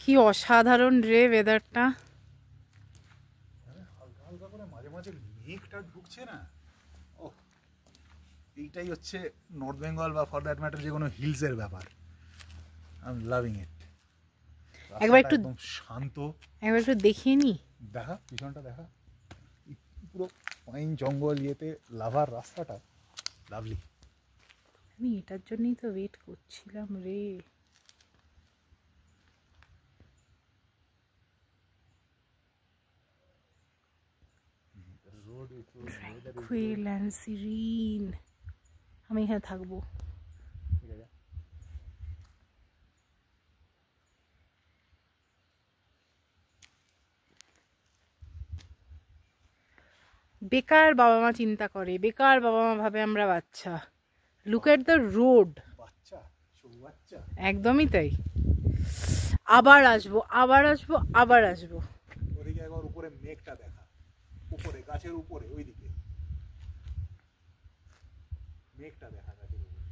কি অসাধারণ রে ওয়েদারটা। হালকা হালকা করে মাঝে মাঝে মেঘটা ঢুকছে না, ও এইটাই হচ্ছে নর্থ বেঙ্গল বা ফর দ্যাট ম্যাটার যে কোনো হিলসের ব্যাপার। আই এম লাভিং ইট। একবার একটু একদম শান্ত। একবার একটু দেখিয়ে নি, দেখা পিছনটা দেখা, পুরো পাইন জঙ্গল ইয়েতে লাভার রাস্তাটা লাভলি। আমি এটার জন্যই তো ওয়েট করছিলাম রে। Tranquil and serene. আমি এখানে থাকবো। বেকার বাবা মা চিন্তা করে, বেকার বাবা মা ভাবে আমরা বাচ্চা। Look at the road. একদমই তাই। আবার আসবো, আবার আসবো, আবার আসবো। ওদিকে একবার উপরে মেঘটা দেখা, উপরে গাছের উপরে ওইদিকে মেঘটা দেখা গাছের উপরে।